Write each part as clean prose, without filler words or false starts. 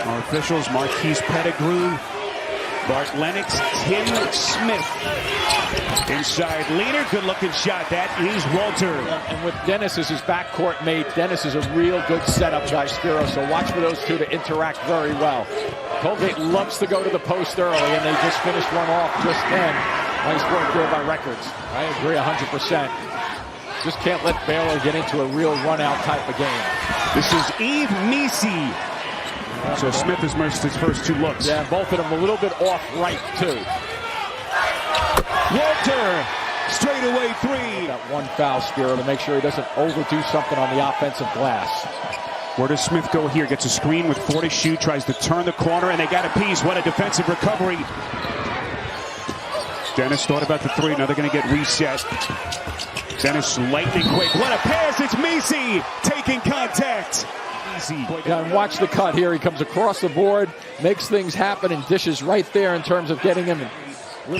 Our officials, Marquise Pettigrew, Bart Lennox, Tim Smith. Inside leader, good-looking shot. That is Walter. And with Dennis as his backcourt mate, Dennis is a real good setup guy, Spiro. So watch for those two to interact very well. Colgate loves to go to the post early, and they just finished one off just then. Nice work there by Records. I agree 100%. Just can't let Baylor get into a real run-out type of game. This is Yves Misi. So Smith has missed his first two looks. Yeah, both of them a little bit off right, too. Walter, straightaway three. That one foul, Spiro, to make sure he doesn't overdo something on the offensive glass. Where does Smith go here? Gets a screen with 4 to shoot, tries to turn the corner, and they got a piece. What a defensive recovery. Dennis thought about the three. Now they're going to get reset. Dennis lightning quick. What a pass. It's Misi taking contact. Yeah, and watch the cut here. He comes across the board, makes things happen, and dishes right there in terms of getting him. Still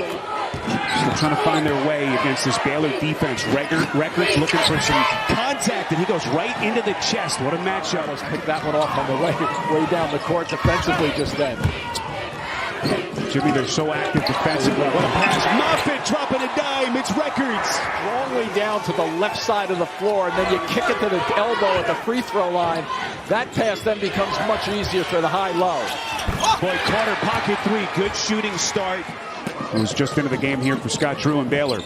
trying to find their way against this Baylor defense. Records looking for some contact, and he goes right into the chest. What a matchup. Almost picked that one off on the way down the court defensively just then. Jimmy, they're so active defensively. What a pass. Moffitt dropping a dime. It's Records. Strongly down to the left side of the floor, and then you kick it to the elbow at the free throw line. That pass then becomes much easier for the high-low. Boy, corner pocket three. Good shooting start. It was just into the game here for Scott Drew and Baylor.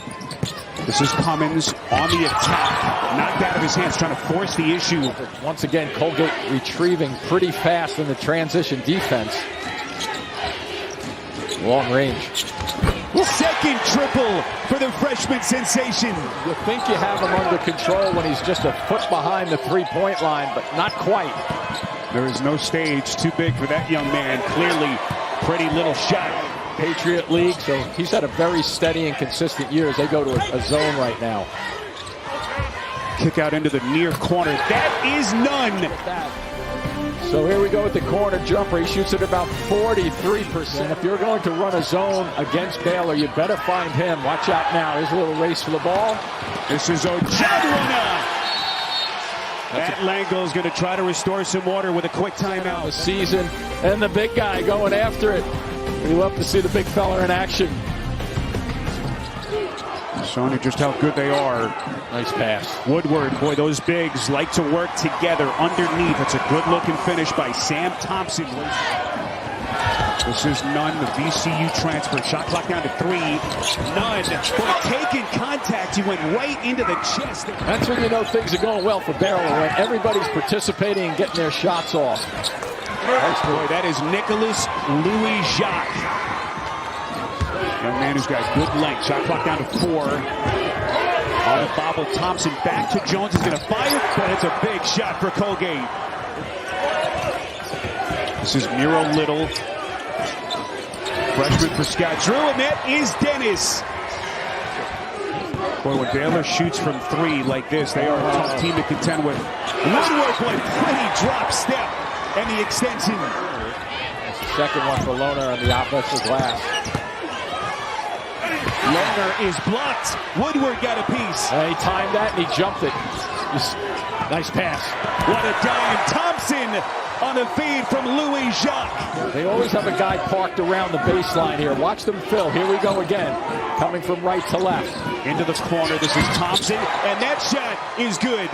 This is Cummins on the attack. Knocked out of his hands, trying to force the issue. Once again, Colgate retrieving pretty fast in the transition defense. Long range. Second triple for the freshman sensation. You think you have him under control when he's just a foot behind the three-point line, but not quite. There is no stage too big for that young man. Clearly, pretty little shot. Patriot League, so he's had a very steady and consistent year as they go to a zone right now. Kick out into the near corner. That is none. So here we go with the corner jumper. He shoots at about 43%. If you're going to run a zone against Baylor, you better find him. Watch out now. Here's a little race for the ball. This is Ojadwana. Matt Langle is going to try to restore some order with a quick timeout. The season, and the big guy going after it. We love to see the big fella in action. Showing you just how good they are. Nice pass. Woodward, boy, those bigs like to work together underneath. It's a good-looking finish by Sam Thompson. This is Nunn, the VCU transfer. Shot clock down to 3. Nunn, boy, taking contact. He went right into the chest. That's when you know things are going well for Baylor, when everybody's participating and getting their shots off. Boy, that is Nicholas Louis Jacques. Young man who's got good length. Shot clock down to 4. On the bobble, Thompson back to Jones. Is going to fire, but it's a big shot for Colgate. This is Miro Little. Freshman for Scott Drew, and that is Dennis. Boy, when Baylor shoots from 3 like this, they are a tough team to contend with. Woodward, boy, pretty drop step. And the extension. That's the second one for Lohner on the offensive glass. Lohner is blocked. Woodward got a piece. And he timed that and he jumped it. Nice pass. What a dime. Thompson on the feed from Louis Jacques. They always have a guy parked around the baseline here. Watch them fill. Here we go again. Coming from right to left. Into the corner. This is Thompson. And that shot is good.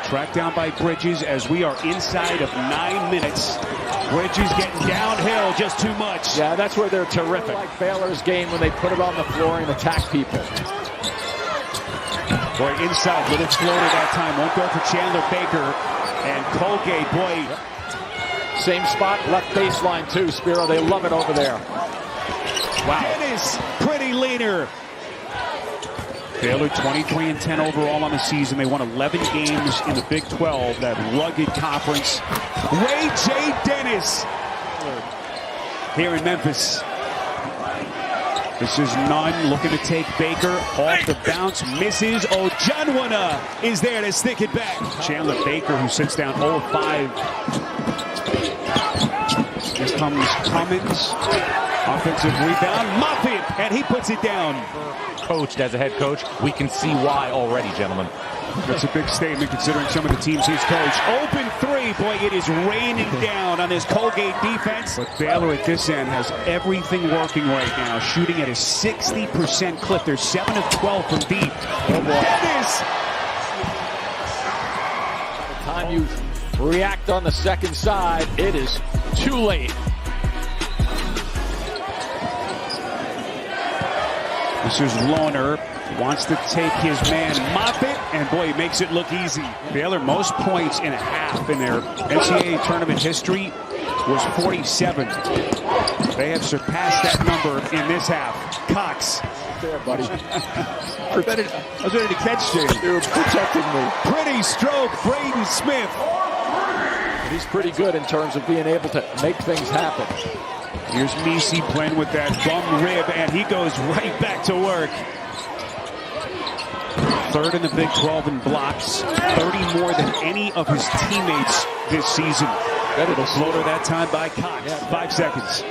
Tracked down by Bridges as we are inside of 9 minutes. Bridges getting downhill just too much. Yeah, that's where they're terrific. Like Baylor's game when they put it on the floor and attack people. Boy, inside, little floater that time. Won't go for Chandler Baker. And Colgate, boy. Same spot, left baseline too, Spiro. They love it over there. Wow. Dennis, pretty leaner. Baylor 23-10 overall on the season. They won 11 games in the Big 12, that rugged conference. Ray J. Dennis here in Memphis. This is Nunn looking to take Baker off the bounce. Misses. Ojadwana is there to stick it back. Chandler Baker, who sits down 0-5. Here comes Cummins. Offensive rebound, Moffitt, and he puts it down. Coached as a head coach, we can see why already, gentlemen. That's a big statement considering some of the teams he's coached. Open three. Boy, it is raining down on this Colgate defense. But Baylor at this end has everything working right now, shooting at a 60% clip. They're 7 of 12 from deep. Oh, boy. By the time you react on the second side, it is too late. This is Lohner. Wants to take his man Moffitt, and boy, he makes it look easy. Baylor most points in a half in their NCAA tournament history was 47. They have surpassed that number in this half. Cox. There, buddy. I was ready to catch Jalen. You're protecting me. Pretty stroke, Braden Smith. He's pretty good in terms of being able to make things happen. Here's Misi playing with that bum rib, and he goes right back to work. Third in the Big 12 in blocks, 30 more than any of his teammates this season. Floater that time by Cox. 5 seconds.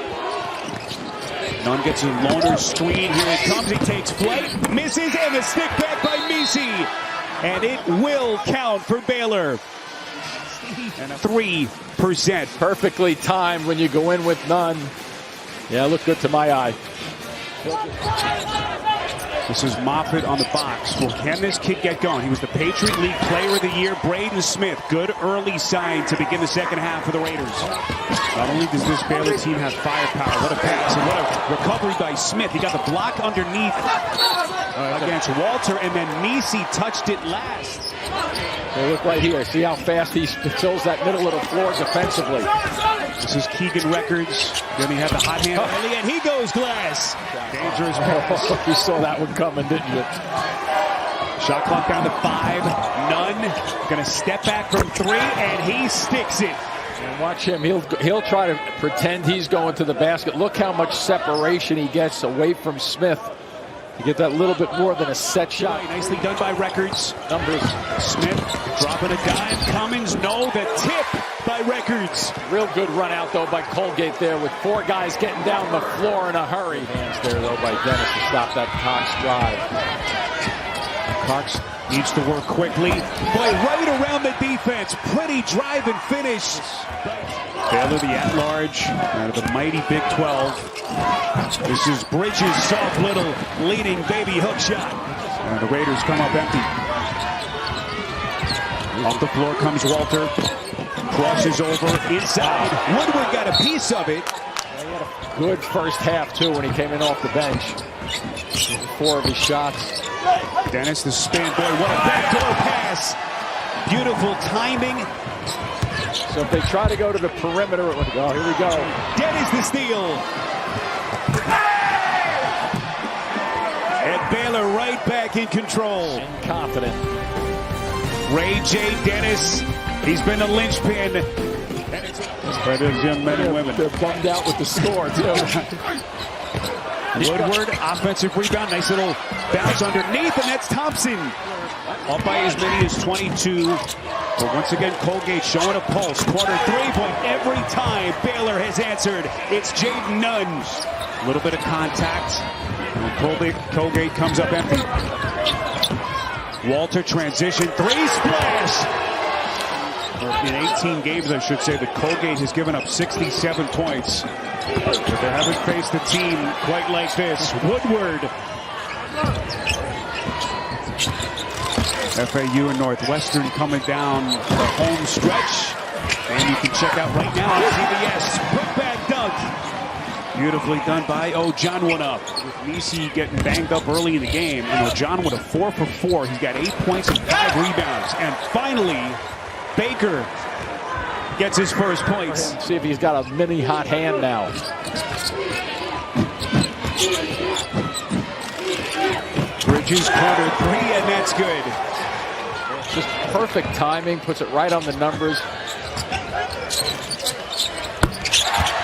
Nunn gets a Lohner screen. Here it comes. He takes flight, misses, and the stick back by Misi. And it will count for Baylor. And 3%. Perfectly timed when you go in with Nunn. Yeah, look good to my eye. This is Moffitt on the box. Well, can this kid get going? He was the Patriot League Player of the Year. Braden Smith, good early sign to begin the second half for the Raiders. Not only does this Baylor team have firepower, what a pass and what a recovery by Smith. He got the block underneath against Walter, and then Misi touched it last. Hey, look right here. See how fast he fills that middle of the floor defensively. This is Keegan Records. Then he had the hot hand early, and he goes glass. Dangerous pass. You saw that one coming, didn't you? Shot clock down to 5. Nunn going to step back from 3, and he sticks it. And watch him. He'll try to pretend he's going to the basket. Look how much separation he gets away from Smith. You get that little bit more than a set shot. Nicely done by Records. Numbers. Smith dropping a dime. Cummins, no, the tip by Records. Real good run out, though, by Colgate there with 4 guys getting down the floor in a hurry. Hands there, though, by Dennis to stop that Cox drive. Cox needs to work quickly. Boy, right around the defense. Pretty drive and finish. Baylor, the at-large, out of the mighty Big 12. This is Bridges, soft little leading baby hook shot. And the Raiders come up empty. Off the floor comes Walter. Crosses over inside. Woodward got a piece of it. He had a good first half, too, when he came in off the bench. 4 of his shots. Dennis, the spin. Boy, what a backdoor pass. Beautiful timing. So if they try to go to the perimeter, it would go. Here we go. Dennis the steal. And Baylor right back in control. And confident. Ray J. Dennis. He's been a linchpin. For those young men and women. They're bummed out with the score, too. Woodward, offensive rebound. Nice little bounce underneath, and that's Thompson. Up by as many as 22. But once again, Colgate showing a pulse. Quarter 3, but every time Baylor has answered, it's Jaden Nunn. A little bit of contact. And Colgate comes up empty. Walter transition, 3 splash. In 18 games, I should say, that Colgate has given up 67 points. But they haven't faced a team quite like this. Woodward. FAU and Northwestern coming down the home stretch. And you can check out right now on CBS. Putback dunk. Beautifully done by John one up. With Misi getting banged up early in the game. And John with a 4 for 4. He's got 8 points and 5 rebounds. And finally, Baker gets his first points. See if he's got a mini hot hand now. Bridges corner 3, and that's good. Just perfect timing, puts it right on the numbers.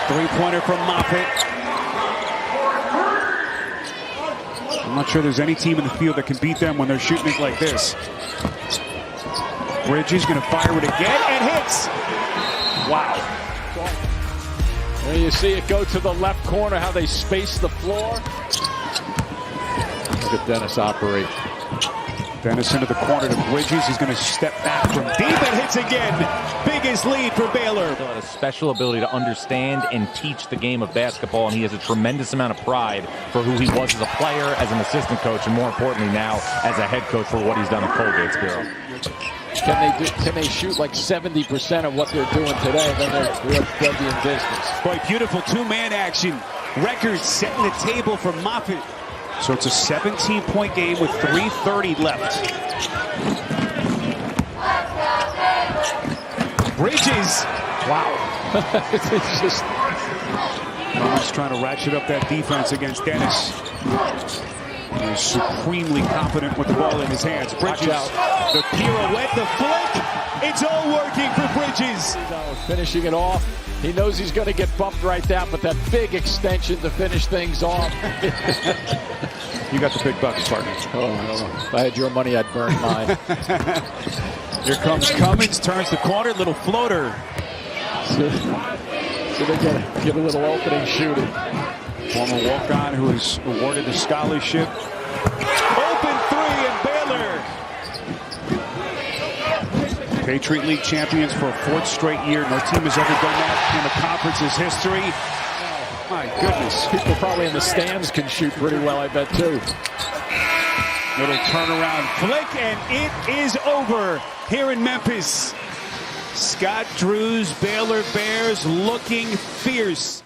3-pointer from Moffitt. I'm not sure there's any team in the field that can beat them when they're shooting it like this. Bridges going to fire it again and hits. Wow. And you see it go to the left corner, how they space the floor. Look at Dennis operate. Dennis into the corner to Bridges. He's going to step back from deep and hits again. Biggest lead for Baylor. He had a special ability to understand and teach the game of basketball, and he has a tremendous amount of pride for who he was as a player, as an assistant coach, and more importantly now as a head coach for what he's done at Colgate, Spiro. Can they shoot like 70% of what they're doing today, and then they'll be in business. Boy, beautiful two-man action. Record setting the table for Moffitt. So it's a 17-point game with 3:30 left. Bridges. Wow. It's just... He's trying to ratchet up that defense against Dennis. He's supremely confident with the ball in his hands. Bridges, the pirouette, the flick. It's all working for Bridges. Finishing it off. He knows he's going to get bumped right down, but that big extension to finish things off. You got the big bucks, partner. Oh, if I had your money, I'd burn mine. Here comes Cummins, turns the corner, little floater. So they get a little opening shooting. Former walk-on who is awarded a scholarship. Open three and Baylor. Patriot League champions for a fourth straight year. No team has ever done that in the conference's history. Oh, my goodness. People probably in the stands can shoot pretty well, I bet, too. Little turnaround flick, and it is over here in Memphis. Scott Drew's Baylor Bears looking fierce.